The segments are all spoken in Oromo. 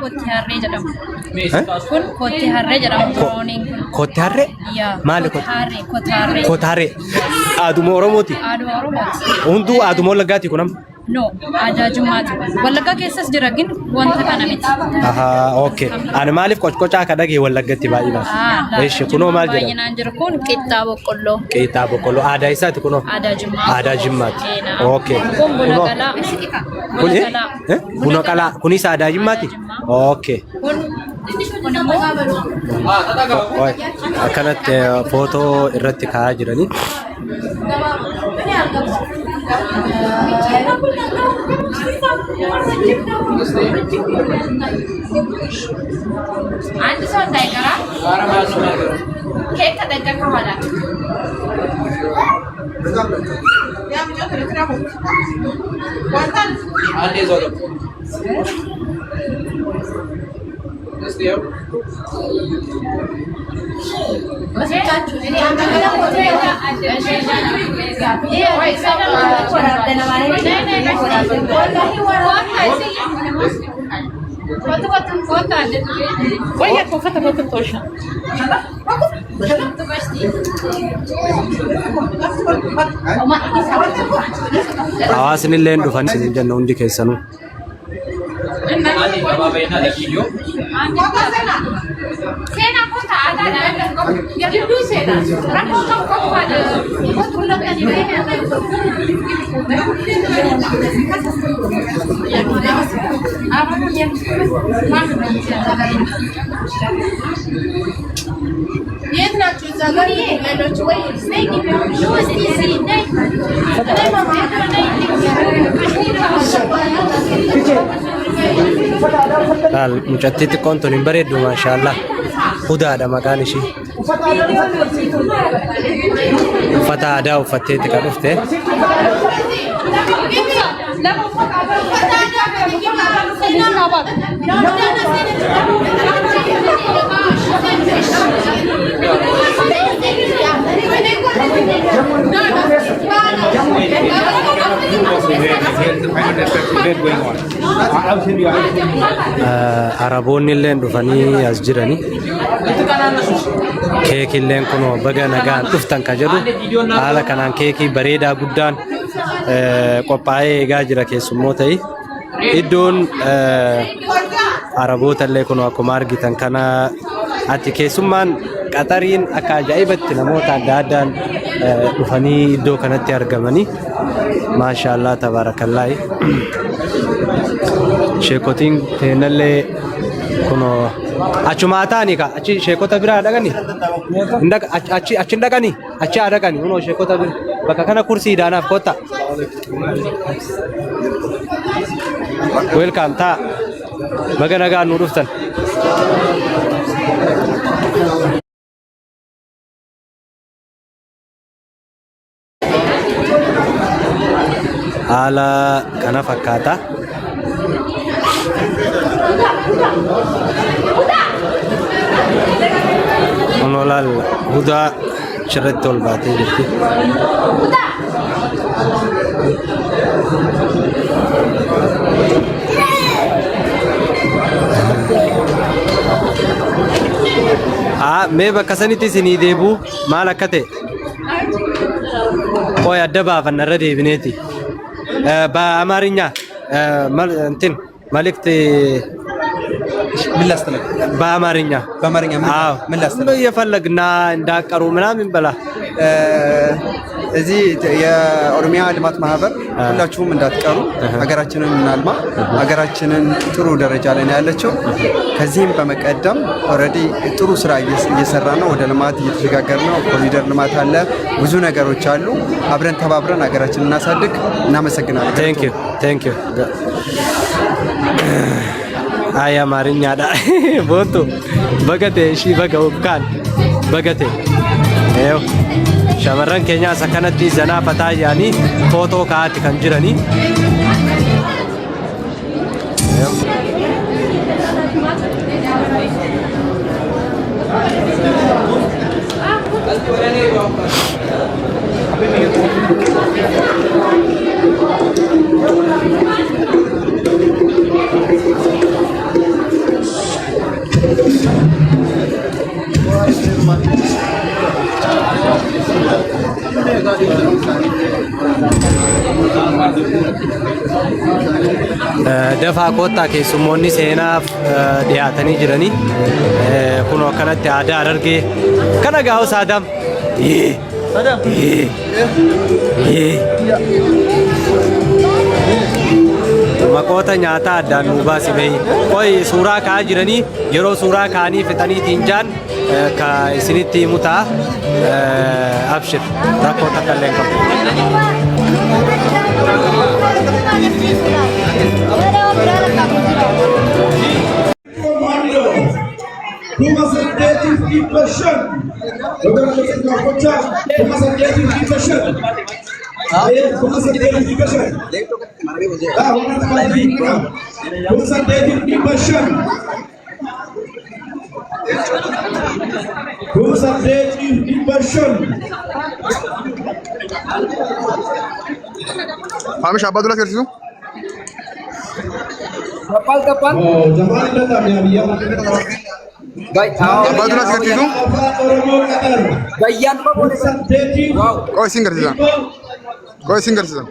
kotti harree jedhamu. Kun kotti harree jedhamu drawing. Kotti harree? Maali kotti harree? Kotti harree. Aaduma Oromooti. Aaduma Oromooti. Hunduu aaduma Wallaggaati kunam. No, aadaa Jimmaati. Wallaggaa keessas jira gin wanta kana miti. Aha, okay. Ani maaliif qoccocaa akka dhagee Wallaggatti baay'inaan. Eesh kunoo maal jedhama? Baay'inaan jira kun qixxaa boqqolloo. Qixxaa boqqolloo aadaa isaati kunoo. Aadaa Jimmaati. Aadaa Jimmaati. Okay. Kun buna qalaa. Kuni? Buna qalaa. Kunis aadaa Jimmaati? Okay. Kun immoo akkanatti footoo irratti kaa'aa jiranii. አንድ ሰው እንዳይቀራ ኬክ ተጠንቀቅ ከኋላ Hawaasni illee dhufan isin jenna hundi keessanuu. Mucattii xiqqoon tun hin bareeddu maashaallah. Hudaadha maqaan ishii. Uffata aadaa uffatteetti kan dhufte. Araboonni illee dhufanii as jiranii. Keekii illee kunoo baga nagaan dhuftan ka jedhu haala kanaan keekii bareedaa guddaan qophaa'ee eegaa jira keessummoota. Iddoon Araboota illee kunoo akkuma argitan kana ati keessummaan qaxariin akka ajaa'ibatti namoota adda addaan dhufanii iddoo kanatti argamanii. Maashaallah tabaarakallaahi. Sheekotiin teenallee kunoo achuma taa'anii ka achi sheekota biraa dhaqanii achi dhaqanii achi dhaqanii kunoo sheekota biraa bakka kana kursiidhaanaaf kotta. Welcome taa baga nagaan nu dhuftan. Haala kana fakkaata. Onolal hudaa chirratti ol baatee jirti. Mee bakka sanitti isinii deebuu maal akka ta'e? Qoy adda baafanna irra deebineeti. በአማርኛ እንትን መልእክት ምን ላስተላልፍ? በአማርኛ አዎ ምን ላስተላልፍ? እየፈለግና እንዳቀሩ ምናምን በላ እዚህ የኦሮሚያ ልማት ማህበር ሁላችሁም እንዳትቀሩ፣ ሀገራችንን እናልማ። ሀገራችንን ጥሩ ደረጃ ላይ ነው ያለችው። ከዚህም በመቀደም ኦልሬዲ ጥሩ ስራ እየሰራ ነው። ወደ ልማት እየተሸጋገረ ነው። ኮሪደር ልማት አለ፣ ብዙ ነገሮች አሉ። አብረን ተባብረን ሀገራችንን እናሳድግ። እናመሰግናለን። ቴንክ ዩ አይ አማርኛ ዳ ቦንቱ በገቴ እሺ በገውካን በገቴ ኤው shamarran keenya as akkanatti zanaa fataa yaanii footoo ka'aatti kan jiranii. dafaa koottaa keessummoonni seenaaf dhiyaatanii jiranii kunoo kanatti aadaa Harargee kana gaa'us Adam maqoota nyaataa addaan nuu baasi bahi qoy suuraa ka'aa jiranii yeroo suuraa ka'anii fixaniitiin jaan ka isinitti himu ta'a abshir rakkoo takka illee hin qabu. Hamish Abba Abdullah kersisu. Kapal kapal. Abba Abdullah kersisu. Bayan apa boleh? Wow. Kau sing kersisan. Kau sing kersisan.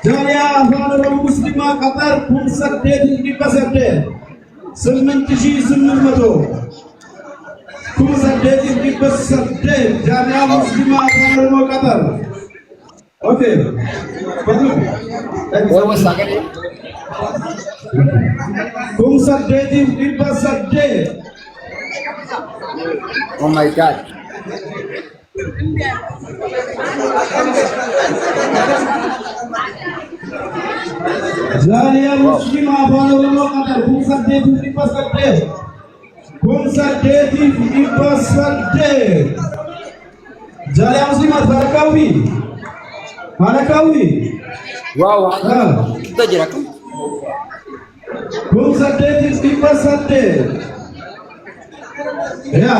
Jaya Ahmad Muslimah Qatar Pusat Dedi di Pasarde Semen Tishi Semen Mato Pusat Dedi di Pasarde Jaya Muslimah Qatar. Oke. Pusat Dedi di Pasarde. Oh my God. Jaya Muslimah Qatar Pusat Dedi di Pasarde. Pusat Dedi di Pasarde. Jaya Muslimah Barakawi. Barakawi. Wow. Kita jarak. Pusat Dedi di Pasarde. Ya.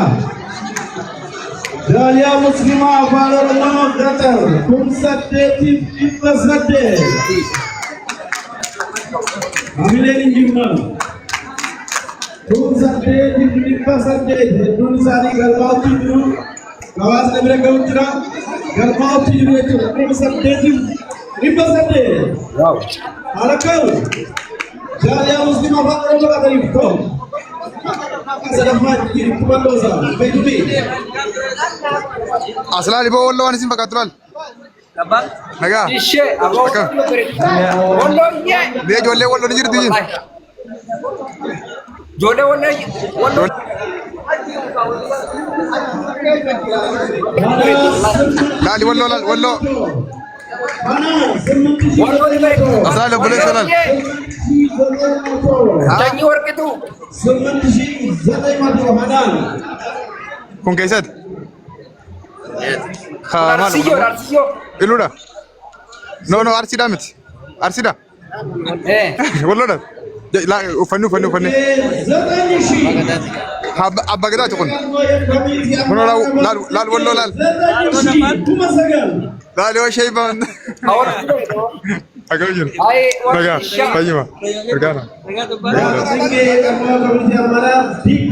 Jaya Muslimah Qatar Pusat Dedi di Pasarde. Amileni Jumman. Pusat Dedi di Pasarde. Dulu sari galbau tidur. Kawas lebih gautra. Galbau tidur itu. Pusat Dedi di Pasarde. Wow. Arakal. Jaya Muslimah Qatar itu. Selamat kiri kumandosa. Begitu. Asla libo wallo wani sim bakatral. Kapal. Naga. Ishe. Aku. Wallahnya. Dia jolle wallo ni jirti jin. Jodoh wallahnya. Wallah. Lali wallo wallo. Wallah ni baik. Asla boleh salam. Janji work itu. Kun kaisat? Khamal. Arsiyo, arsiyo. Iluda. No arsida mit. Arsida. Wallo da. La fannu. Abba gada tukun. Mono la wallo la. La lo shayban. Agak jujur. Naga, payima. Berkana.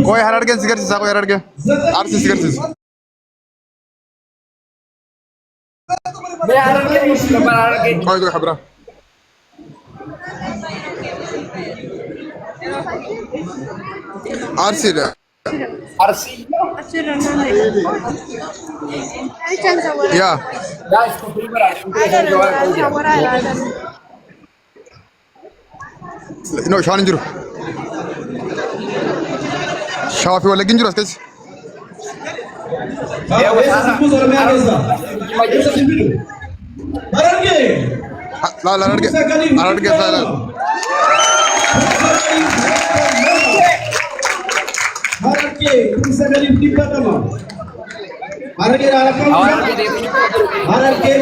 Koi Hararge sigar sisa koi Hararge. Arsi sigar sisa. Koi khabra. Arsi da. Arsi. Ya. Guys, No, Shawan Juru. Shafi wala ginjuru askes. La Hararge sala. Hararge Pusat Dedi di Patama. Hararge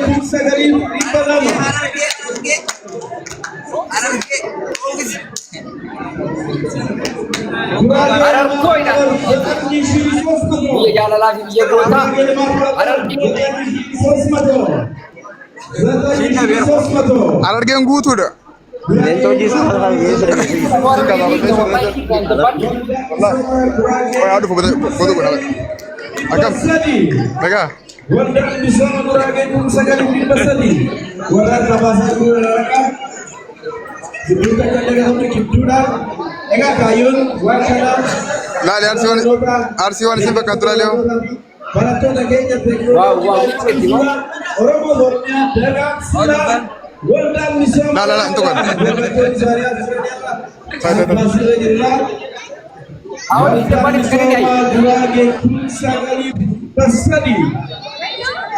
Pusat Dedi di Patama. Iya jalan lagi dia kota. Hararge ngutu da. Aduh, foto gue. Agam, Naga. Waldaan misooma Guraagee kun 9,300 warra Kabaasaa Guraagee gidduudha kalaqamni gidduudhaan egaa kaayyoon waan kanaa Laali arsiiwwan isin bakka tura leewu. barattoota keenya teekinooloojii Oromoo Oromiyaa dagaagsuudhaan waldaan misooma barattoonni isaanii asirra jirraa Guraagee kun 9,300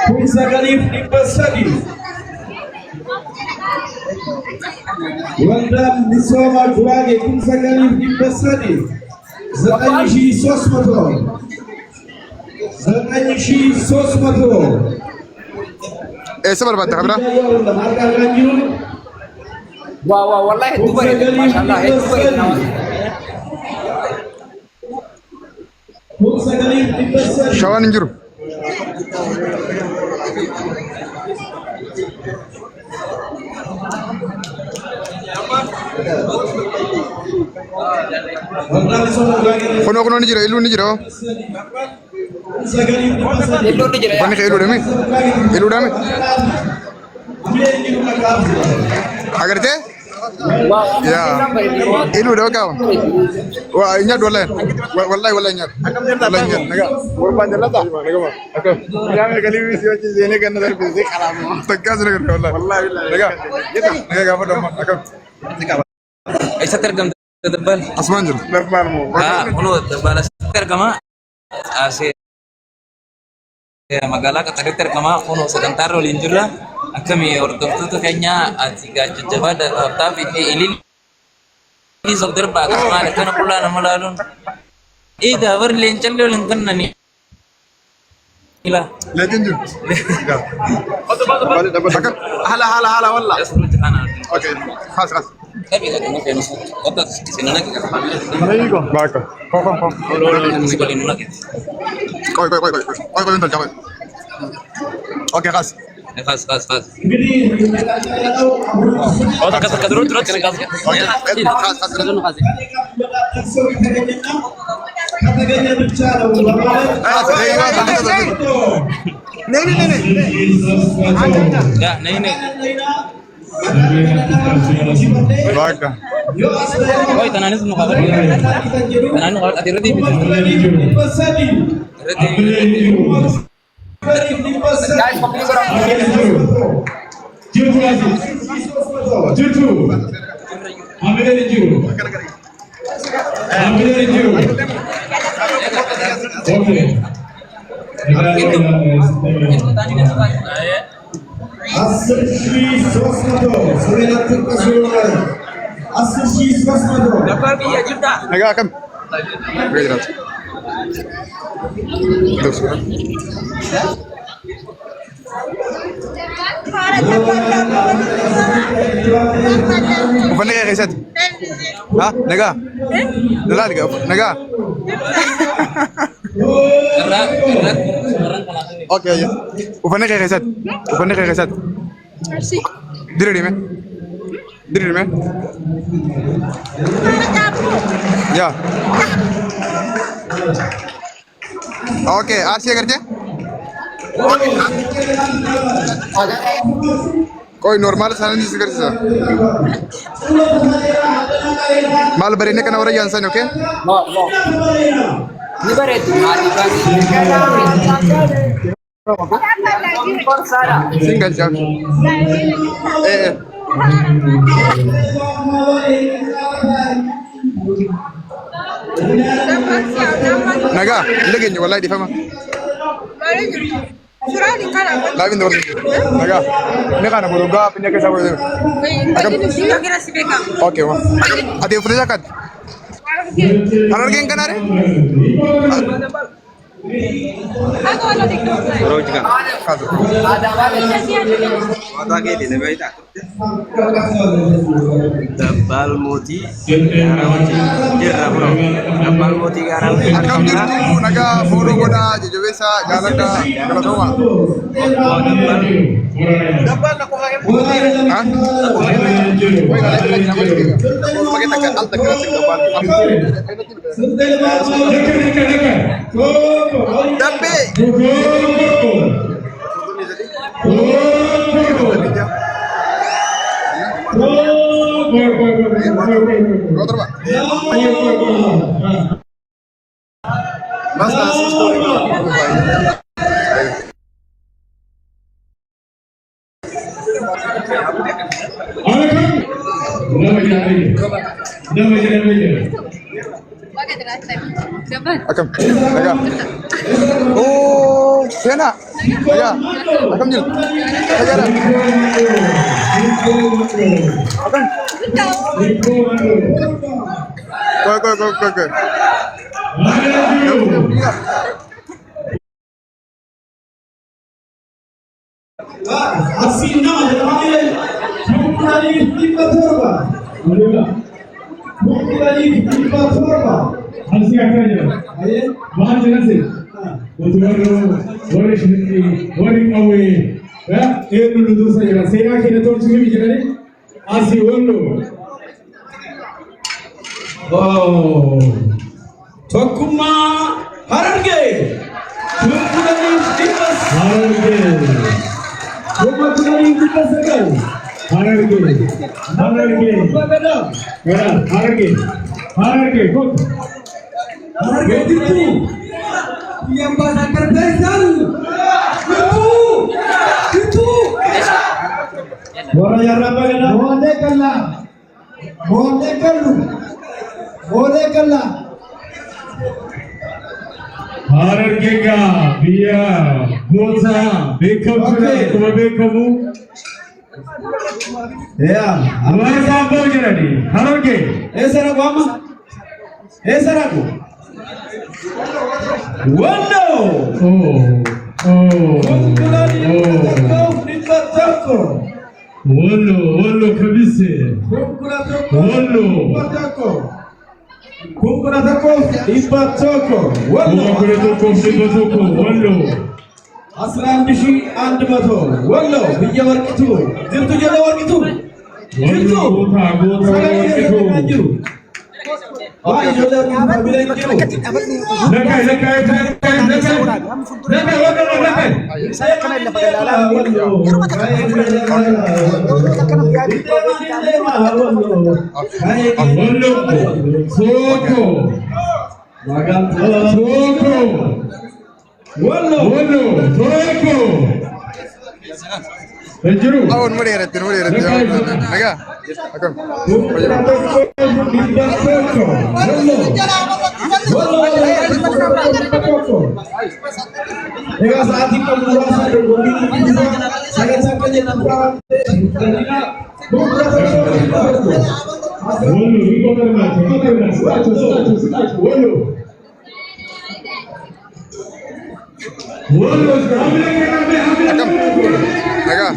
kun 9,300 waldaan misooma Guraagee kun 9,300 9,300 Eessa barbaadda kabira? Wah, wallahi itu baik, masyaallah itu baik. Shawaan hin jiru. Kunoo ni jira, iluu ni jira. Banni kee iluu deemi? Iluu deemi? Agartee? Ya, iluu dha bakka. Waa nyaadhu wallahi nyaadhu. Wallahi nyaadhu. Nagaa. Gurbaan jallata? Nagaa. Akka. Yaame galii si wajjin seenee ganna darbisee qaraamu. Takkaa sira garuu wallahi. Wallahi nagaa. Nagaa gaafa dhamma. Akka. Isa tergam tebal. Asmaan jiru. Darbaan moo. Kuno tebal tergama. Asih magaalaa Qaxarii tergama kuno sagantaa waliin jirra. Akkami hordoftoota keenya ati jajjabaa dhaabtaaf ilil isoo darbaa qabamaan akkana qullaa nama laaluun eegaa bar leencallee waliin kannani. Leencin jiru. Hala walla. Okay. Khas. Tapi katanya famous. Kota sini lagi kan. Baaka. Kok. Sekolin lagi. Koi bentar coba. Oke khas. Khas. Oh, tak terus kena khas. Khas. Katanya bicara Ya, ini. Baaka. Oh, tanahnya semua kabar. Tanahnya kalau hati reti bisa. Guys, kopi kurang. Nagaa kam? Nagaa jiraatu. Terus. Uffanni kee keessatti? Haa? Nagaa? Lalaali gaa? Nagaa? Oke aja. Uffanni kee keessatti? Diriirime? Ya. Oke, Arsy kerja? Koi normal sana ni sekarang sah. Mal berinnya kena orang Jansan, oke? No. Ini beres. Single jam. Naga, lagi ni wallahi di faham. Lagi ni naga. Ni kan aku juga punya kisah itu. Oke, wah. Ada yang punya zakat? Anak yang kan ada? Dabbal moti garawati jirra bro dabbal moti garawati Akam jirtu naga foto goda jejebesa jalanda kalau semua. Dabbal nak kau pakai putih? Hah? Kau nak lagi nama ini? Pakai tak alta kerasi dabbal. Tapi Mas nasi Akam, naga. Oh, Sena. Naga. Akam jil. Naga. Akam. Go. Asina hamaye Bukhari Tipatorba Bukhari Tipatorba Asi akanya aye bahan jana se wore shirki wore kawe ya dulu dosa jana sena kene to chumi jana asi wonno oh Tokuma Hararge Bukhari Tipas Hararge Bukhari Tipas Hararge good Hararge itu yang bahasa kerbesan itu orang yang apa ya boleh kalla Hararge ka biya gosa bekamu ya amara sabo jadi Hararge esara gama esara ko wando wolo kabisa Kunkura tako ipatoko wolo aslan dishi and mato wolo biya warkitu dirtu jada warkitu dirtu warkitu Wah, jodoh kita bilang gitu. Lekai. Saya kena dapat Awon mau dieret. Naga. Akam. saat itu Naga.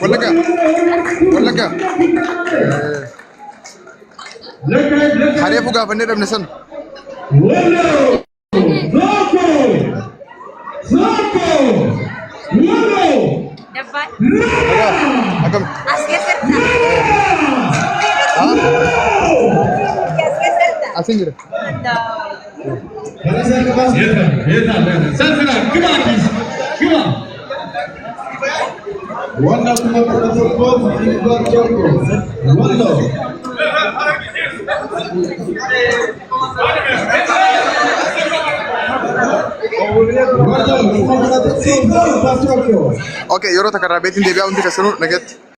Walaga. Hari aku gak bener Nesan. Dapat. Akam. Asin jira. Wanda kuma protocol Wanda Oke, yoro takara betin debiya undi kasunu naget.